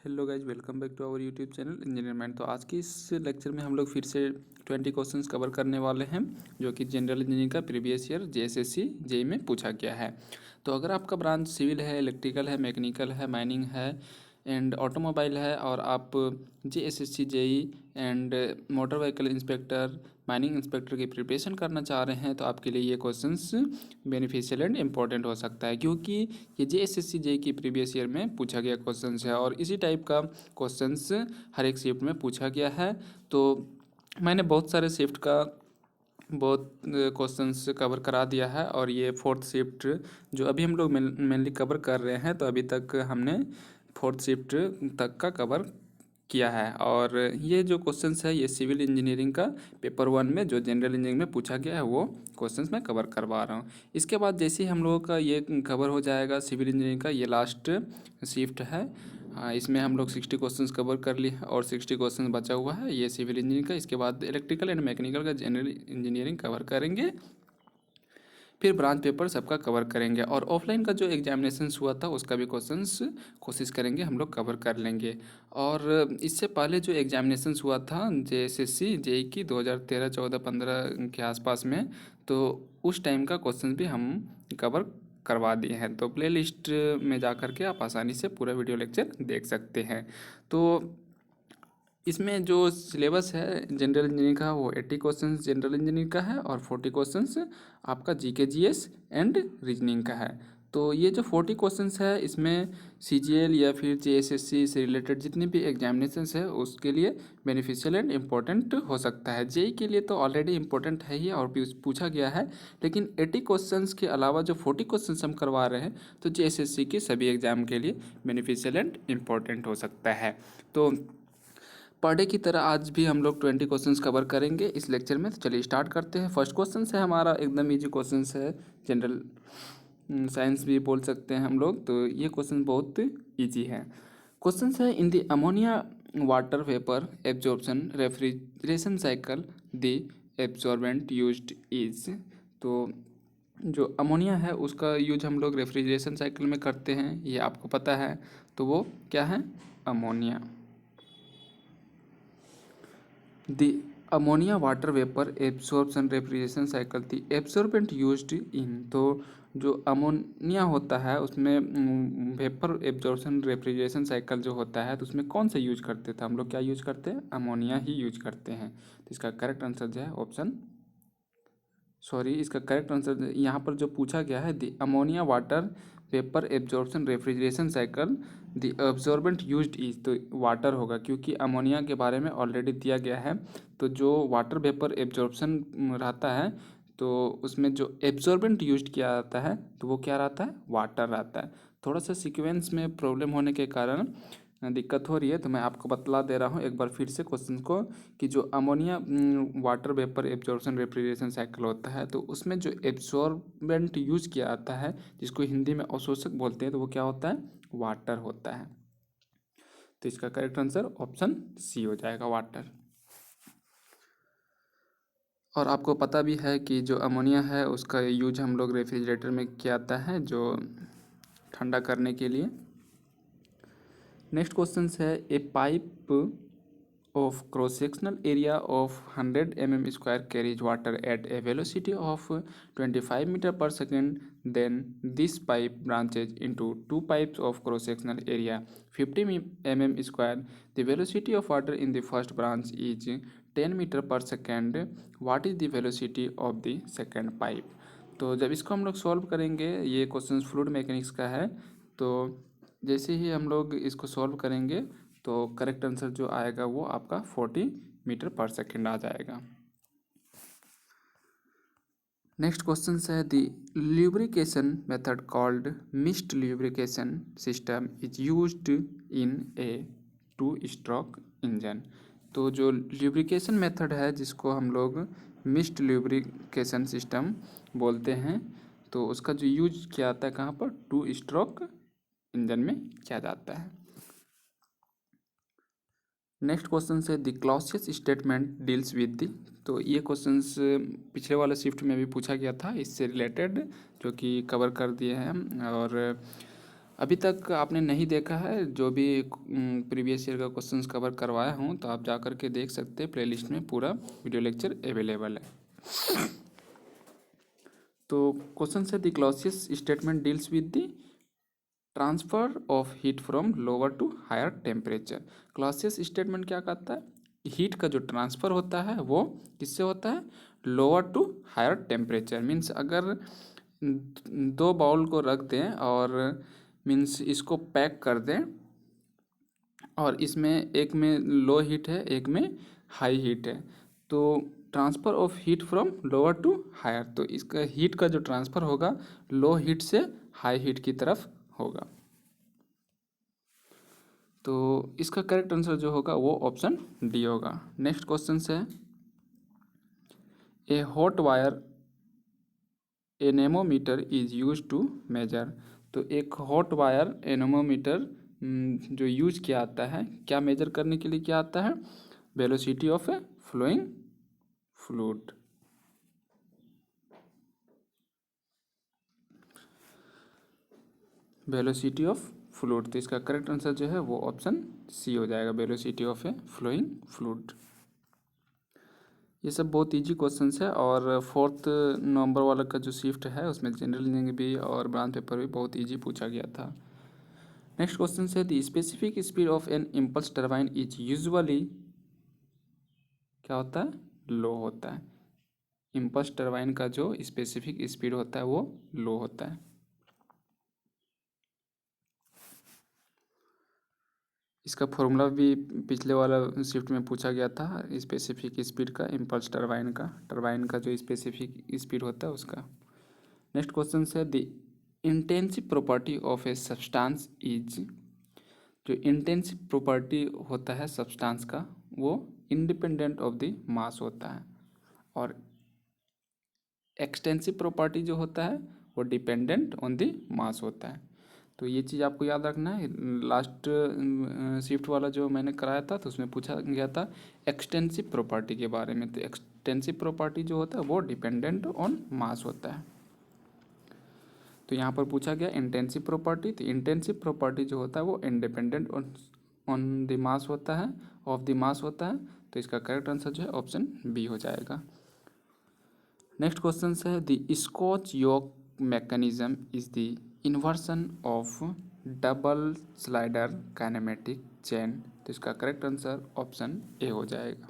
Hello guys, welcome back to our YouTube channel engineer mind. तो आज की इस लेक्चर में हम लोग फिर से 20 क्वेश्चंस कवर करने वाले हैं जो कि जनरल इंजीनियरिंग का प्रीवियस ईयर जेएसएससी जेई में पूछा गया है। तो अगर आपका ब्रांच सिविल है, इलेक्ट्रिकल है, मैकेनिकल है, माइनिंग है एंड ऑटोमोबाइल है और आप JSSC JE and motor vehicle inspector, mining inspector की प्रिपरेशन करना चाह रहे हैं तो आपके लिए ये क्वेश्चंस बेनिफिशियल एंड इम्पॉर्टेंट हो सकता है, क्योंकि ये जेएसएससी जेई की प्रीवियस ईयर में पूछा गया क्वेश्चंस है और इसी टाइप का क्वेश्चंस हर एक शिफ्ट में पूछा गया है। तो मैंने बहुत सारे शिफ्ट का बहुत क्वेश्चंस कवर करा दिया है और ये फोर्थ शिफ्ट जो अभी हम लोग मेनली कवर कर रहे हैं, तो अभी तक हमने फोर्थ शिफ्ट तक का कवर किया है। और ये जो क्वेश्चंस है ये सिविल इंजीनियरिंग का पेपर 1 में जो जनरल इंजीनियरिंग में पूछा गया है वो क्वेश्चंस मैं कवर करवा रहा हूँ। इसके बाद जैसे ही हम लोगों का ये कवर हो जाएगा सिविल इंजीनियरिंग का, ये लास्ट शिफ्ट है। इसमें हम लोग 60 क्वेश्चंस कवर कर लिए और 60 क्वेश्चंस बचा हुआ है ये सिविल इंजीनियरिंग का। इसके बाद इलेक्ट्रिकल एंड मैकेनिकल का जनरल इंजीनियरिंग कवर करेंगे, फिर ब्रांच पेपर सबका कवर करेंगे और ऑफलाइन का जो एग्जामिनेशन हुआ था उसका भी क्वेश्चंस कोशिश करेंगे हम लोग कवर कर लेंगे। और इससे पहले जो एग्जामिनेशन हुआ था जेएसएससी जेई की 2013, 14, 15 के आसपास में, तो उस टाइम का क्वेश्चन भी हम कवर करवा दिए हैं। तो प्लेलिस्ट में जा कर के आप आसानी से पूरा वीडियो लेक्चर देख सकते हैं। तो इसमें जो सिलेबस है जनरल इंजीनियरिंग का वो 80 क्वेश्चंस जनरल इंजीनियरिंग का है और 40 क्वेश्चंस आपका जीके जीएस एंड रीजनिंग का है। तो ये जो 40 क्वेश्चंस है इसमें सीजीएल या फिर जेएसएससी से रिलेटेड जितनी भी एग्जामिनेशंस है उसके लिए बेनिफिशियल एंड इम्पोर्टेंट हो सकता है। जेई के लिए तो ऑलरेडी इम्पोर्टेंट है ही और पूछा गया है, लेकिन 80 क्वेश्चंस के अलावा जो 40 क्वेश्चंस हम करवा रहे हैं तो जेएसएससी के सभी एग्जाम के लिए बेनिफिशियल एंड इम्पोर्टेंट हो सकता है। तो पर डे की तरह आज भी हम लोग 20 क्वेश्चंस कवर करेंगे इस लेक्चर में। तो चलिए स्टार्ट करते हैं। फर्स्ट क्वेश्चन है हमारा एकदम इजी क्वेश्चन है, जनरल साइंस भी बोल सकते हैं हम लोग। तो ये क्वेश्चन बहुत इजी है। क्वेश्चन है in the ammonia water vapour absorption refrigeration cycle the absorbent used is. तो जो अमोनिया है उसका यूज हम लोग रेफ्रिजरेशन साइकिल में करते हैं, ये आपको पता है। तो वो क्या है? Ammonia. The ammonia water vapor absorption refrigeration cycle, the absorbent used in। तो जो अमोनिया होता है उसमें वेपर एब्जॉर्प्शन रेफ्रिजरेशन साइकिल जो होता है तो उसमें कौन सा यूज करते थे हम लोग? क्या यूज करते हैं? अमोनिया ही यूज करते हैं। तो इसका करेक्ट आंसर जो है ऑप्शन, सॉरी, इसका करेक्ट आंसर यहाँ पर जो पूछा गया है the ammonia water vapour absorption refrigeration cycle the absorbent used is, तो वाटर होगा क्योंकि अमोनिया के बारे में ऑलरेडी दिया गया है। तो जो वाटर वेपर एब्जॉर्प्शन रहता है तो उसमें जो एब्जॉर्बेंट यूज किया जाता है तो वो क्या रहता है? वाटर रहता है। थोड़ा सा सीक्वेंस में प्रॉब्लम होने के कारण दिक्कत हो रही है, तो मैं आपको बतला दे रहा हूँ एक बार फिर से क्वेश्चन को कि जो ammonia water vapour absorption refrigeration cycle होता है तो उसमें जो एब्जॉर्बेंट यूज किया जाता है जिसको हिंदी में अवशोषक बोलते हैं तो वो क्या होता है? वाटर होता है। तो इसका करेक्ट आंसर ऑप्शन सी हो जाएगा, वाटर। और आपको पता भी है कि जो अमोनिया है उसका यूज हम लोग रेफ्रिजरेटर में किया जाता है जो ठंडा करने के लिए। नेक्स्ट क्वेश्चन है ए pipe of cross sectional area of 100 mm square carries water at a velocity of 25 meter per second, then this pipe branches into two pipes of cross sectional area 50 mm square. The velocity of water in the first branch is 10 meter per second. What is the velocity of the second pipe? तो जब इसको हम लोग solve करेंगे, ये question fluid mechanics का है, तो जैसे ही हम लोग इसको सॉल्व करेंगे तो करेक्ट आंसर जो आएगा वो आपका 40 मीटर पर सेकेंड आ जाएगा। नेक्स्ट क्वेश्चन है the lubrication method called mist lubrication system is used in A two stroke engine. तो जो ल्यूब्रिकेशन मेथड है जिसको हम लोग मिस्ट ल्यूब्रिकेशन सिस्टम बोलते हैं तो उसका जो यूज किया जाता है कहाँ पर? टू स्ट्रोक इंजन में किया जाता है। नेक्स्ट क्वेश्चन है the Clausius statement deals with the. तो ये क्वेश्चन पिछले वाले शिफ्ट में भी पूछा गया था इससे रिलेटेड, जो कि कवर कर दिए हैं। और अभी तक आपने नहीं देखा है जो भी प्रीवियस ईयर का क्वेश्चंस कवर करवाया हूँ तो आप जा कर के देख सकते हैं, प्लेलिस्ट में पूरा वीडियो लेक्चर अवेलेबल है। तो क्वेश्चन है the Clausius statement deals with the transfer of heat from lower to higher temperature. Clausius statement क्या कहता है, हीट का जो ट्रांसफ़र होता है वो किससे होता है, lower to higher temperature. Means अगर दो बाउल को रख दें और मीन्स इसको पैक कर दें और इसमें एक में लो हीट है एक में हाई हीट है, तो transfer of heat from lower to higher, तो इसका हीट का जो ट्रांसफ़र होगा लो हीट से हाई हीट की तरफ होगा। तो इसका करेक्ट आंसर जो होगा वो ऑप्शन डी होगा। नेक्स्ट क्वेश्चन है a hot wire anemometer is use to measure. तो एक हॉट वायर एनेमोमीटर जो यूज किया आता है, क्या मेजर करने के लिए क्या आता है, velocity of a flowing fluid. Velocity of fluid, तो इसका करेक्ट आंसर जो है वो ऑप्शन सी हो जाएगा, velocity of a flowing fluid. ये सब बहुत इजी क्वेश्चंस है और 4 नवंबर वाला का जो शिफ्ट है उसमें जनरल इंजीनियरिंग भी और ब्रांच पेपर भी बहुत इजी पूछा गया था। नेक्स्ट क्वेश्चन है the specific speed of an impulse turbine is usually क्या होता है, लो होता है। इम्पल्स टरबाइन का जो स्पेसिफिक स्पीड होता है वो लो होता है। इसका फॉर्मूला भी पिछले वाला शिफ्ट में पूछा गया था, स्पेसिफिक स्पीड का, इम्पल्स टरबाइन का जो स्पेसिफिक स्पीड होता है उसका। नेक्स्ट क्वेश्चन है the intensive property of a substance is. जो इंटेंसिव प्रॉपर्टी होता है सब्सटेंस का वो इंडिपेंडेंट ऑफ द मास होता है, और एक्सटेंसिव प्रॉपर्टी जो होता है वो डिपेंडेंट ऑन द मास होता है। तो ये चीज़ आपको याद रखना है। लास्ट शिफ्ट वाला जो मैंने कराया था तो उसमें पूछा गया था एक्सटेंसिव प्रॉपर्टी के बारे में। तो एक्सटेंसिव प्रॉपर्टी जो होता है वो डिपेंडेंट ऑन मास होता है। तो यहाँ पर पूछा गया इंटेंसिव प्रॉपर्टी, तो इंटेंसिव प्रॉपर्टी जो होता है वो इंडिपेंडेंट ऑन द मास होता है, ऑफ द मास होता है। तो इसका करेक्ट आंसर जो है ऑप्शन बी हो जाएगा। नेक्स्ट क्वेश्चन है the Scotch yoke mechanism is the inversion of double slider kinematic chain. तो इसका करेक्ट आंसर ऑप्शन ए हो जाएगा।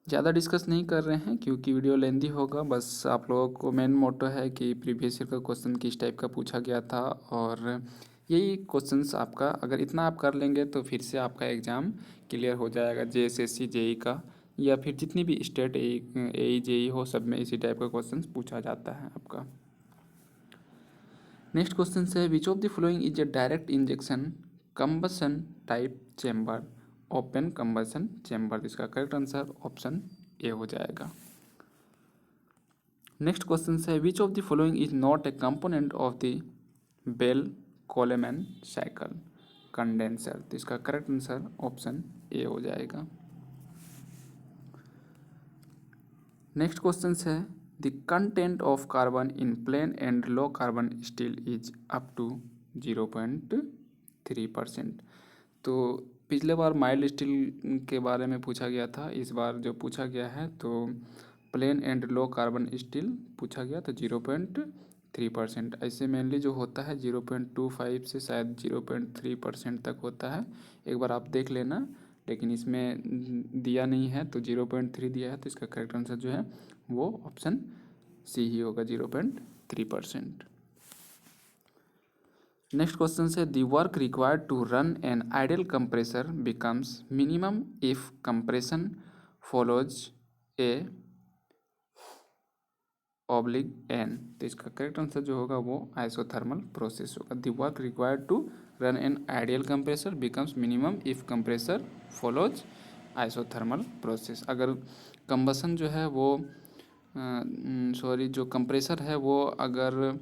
ज़्यादा डिस्कस नहीं कर रहे हैं क्योंकि वीडियो लेंदी होगा, बस आप लोगों को मेन मोटो है कि प्रीवियस ईयर का क्वेश्चन किस टाइप का पूछा गया था, और यही क्वेश्चंस आपका अगर इतना आप कर लेंगे तो फिर से आपका एग्ज़ाम क्लियर हो जाएगा, जेएसएससी जेई का या फिर जितनी भी स्टेट ए जेई हो सब में इसी टाइप का क्वेश्चन पूछा जाता है आपका। नेक्स्ट क्वेश्चन है which of the following is a direct injection combustion type chamber, open combustion chamber. इसका करेक्ट आंसर ऑप्शन ए हो जाएगा। नेक्स्ट क्वेश्चन है which of the following is not a component of the Bell Coleman cycle, condenser. तो इसका correct answer option A हो जाएगा। Next question है the content of carbon in plain and low carbon steel is up to 0.3%। तो पिछले बार mild steel के बारे में पूछा गया था, इस बार जो पूछा गया है तो plain and low carbon steel पूछा गया तो 0.3%। ऐसे मेनली जो होता है 0.25 से शायद 0.3% तक होता है, एक बार आप देख लेना, लेकिन इसमें दिया नहीं है तो 0.3 दिया है, तो इसका करेक्ट आंसर जो है वो ऑप्शन सी ही होगा, 0.3%। नेक्स्ट क्वेश्चन से the work required to run an ideal compressor becomes minimum if compression follows a oblique an. तो इसका करेक्ट आंसर जो होगा वो आइसोथर्मल प्रोसेस होगा। The work required to run an ideal compressor becomes minimum if compressor follows isothermal process. अगर combustion जो है वो जो कंप्रेसर है वो अगर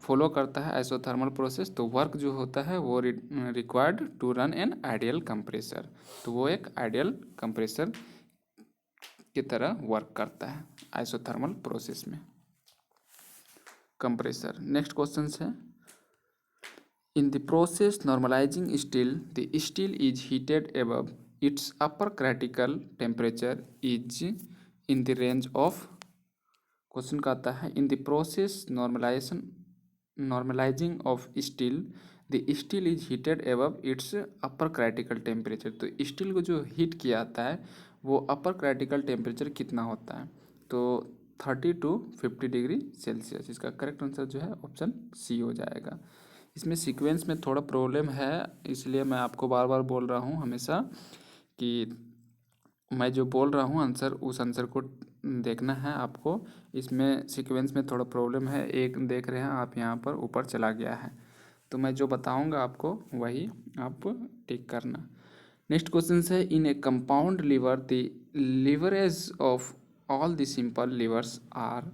फॉलो करता है आइसोथर्मल प्रोसेस तो वर्क जो होता है वो required to run an ideal compressor, तो वो एक आइडियल कंप्रेसर की तरह वर्क करता है आइसोथर्मल प्रोसेस में कंप्रेसर। नेक्स्ट क्वेश्चन है In the process normalizing steel, the steel is heated above its upper critical temperature is in the range of, question का आता है, in the process normalising of steel the steel is heated above its upper critical temperature. तो steel को जो heat किया जाता है वो अपर क्राइटिकल टेम्परेचर कितना होता है, तो 30 to 50 डिग्री सेल्सियस। इसका करेक्ट आंसर जो है ऑप्शन सी हो जाएगा। इसमें सीक्वेंस में थोड़ा प्रॉब्लम है, इसलिए मैं आपको बार बार बोल रहा हूँ हमेशा कि मैं जो बोल रहा हूँ आंसर, उस आंसर को देखना है आपको। इसमें सीक्वेंस में थोड़ा प्रॉब्लम है, एक देख रहे हैं आप यहाँ पर ऊपर चला गया है, तो मैं जो बताऊँगा आपको वही आप टिक करना। नेक्स्ट क्वेश्चन है, in a compound lever the leverage of all the simple levers are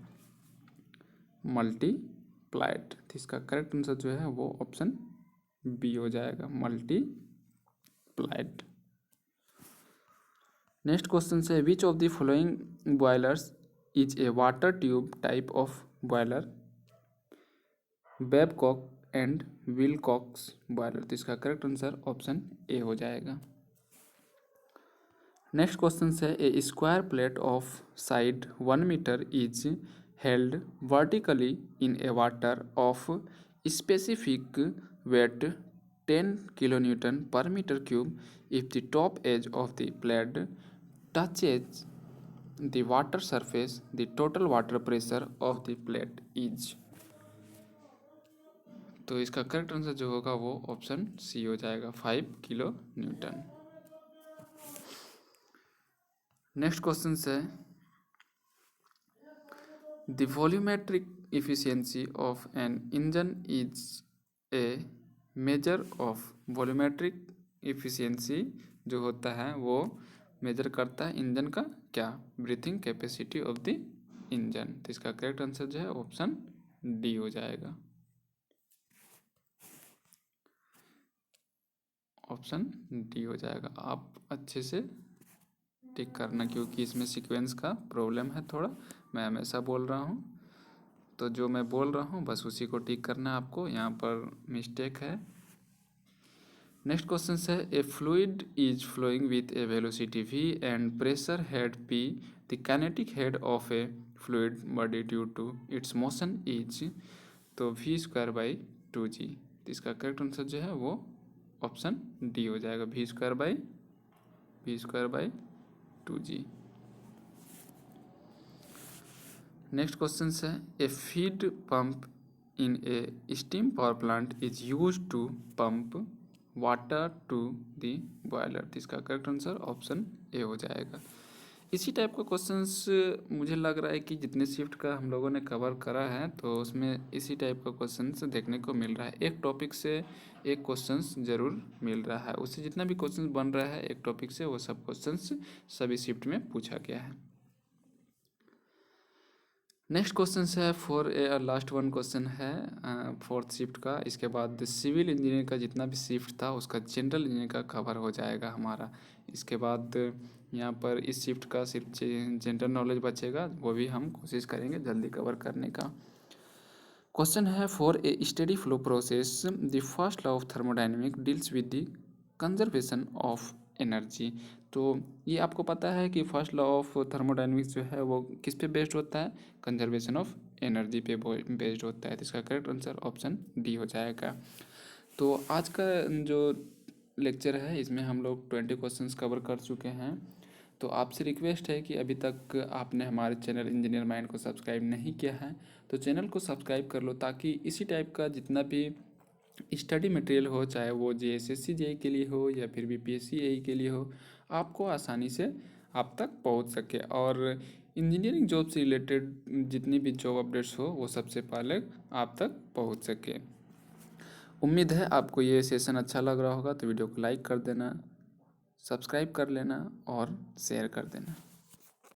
multiplied. इसका करेक्ट आंसर जो है वो ऑप्शन बी हो जाएगा, मल्टीप्लाइड। नेक्स्ट क्वेश्चन है, which of the following boilers is a water tube type of boiler, Babcock and Wilcox boiler. तो इसका correct answer option A हो जाएगा। नेक्स्ट क्वेश्चन है, a square plate of side 1 metre is held vertically in a water of specific weight 10 kilonewton per meter cube if the top edge of the plate touches the water surface, the total water pressure of the plate is। तो इसका correct answer जो होगा वो option C हो जाएगा, 5 kilonewton। Next question है, the volumetric efficiency of an engine is a measure of. Volumetric efficiency जो होता है वो मेजर करता है इंजन का क्या, breathing capacity of the engine. तो इसका करेक्ट आंसर जो है ऑप्शन डी हो जाएगा, ऑप्शन डी हो जाएगा। आप अच्छे से टिक करना, क्योंकि इसमें सीक्वेंस का प्रॉब्लम है थोड़ा, मैं हमेशा बोल रहा हूँ, तो जो मैं बोल रहा हूँ बस उसी को टिक करना है आपको, यहाँ पर मिस्टेक है। नेक्स्ट क्वेश्चन है, a fluid is flowing with a velocity v and pressure head p, the kinetic head of a fluid body due to its motion is, तो v²/2g। तो इसका करेक्ट आंसर जो है वो ऑप्शन डी हो जाएगा, v²/2g। Next question है, a feed pump in a steam power plant is use to pump water to the boiler. तो इसका करेक्ट आंसर ऑप्शन ए हो जाएगा। इसी टाइप का क्वेश्चंस मुझे लग रहा है कि जितने शिफ्ट का हम लोगों ने कवर करा है तो उसमें इसी टाइप का क्वेश्चंस देखने को मिल रहा है। एक टॉपिक से एक क्वेश्चंस जरूर मिल रहा है, उससे जितना भी क्वेश्चंस बन रहा है एक टॉपिक से वो सब क्वेश्चंस सभी शिफ्ट में पूछा गया है। नेक्स्ट क्वेश्चन है for a last one question है फोर्थ शिफ्ट का। इसके बाद सिविल इंजीनियर का जितना भी शिफ्ट था उसका जनरल इंजीनियर का कवर हो जाएगा हमारा। इसके बाद यहाँ पर इस शिफ्ट का सिर्फ जनरल नॉलेज बचेगा, वो भी हम कोशिश करेंगे जल्दी कवर करने का। क्वेश्चन है, for a steady flow process the first law of thermodynamic deals with the conservation of energy. तो ये आपको पता है कि फर्स्ट लॉ ऑफ थर्मोडाइनमिक्स जो है वो किस पे बेस्ड होता है, कंजर्वेशन ऑफ एनर्जी पे बेस्ड होता है। तो इसका करेक्ट आंसर ऑप्शन डी हो जाएगा। तो आज का जो लेक्चर है इसमें हम लोग 20 क्वेश्चंस कवर कर चुके हैं। तो आपसे रिक्वेस्ट है कि अभी तक आपने हमारे चैनल इंजीनियर माइंड को सब्सक्राइब नहीं किया है तो चैनल को सब्सक्राइब कर लो, ताकि इसी टाइप का जितना भी स्टडी मटेरियल हो, चाहे वो JSSC JEE के लिए हो या फिर BPSC AE के लिए हो, आपको आसानी से आप तक पहुंच सके और इंजीनियरिंग जॉब से रिलेटेड जितनी भी जॉब अपडेट्स हो वो सबसे पहले आप तक पहुंच सके। उम्मीद है आपको ये सेशन अच्छा लग रहा होगा, तो वीडियो को लाइक कर देना, सब्सक्राइब कर लेना और शेयर कर देना।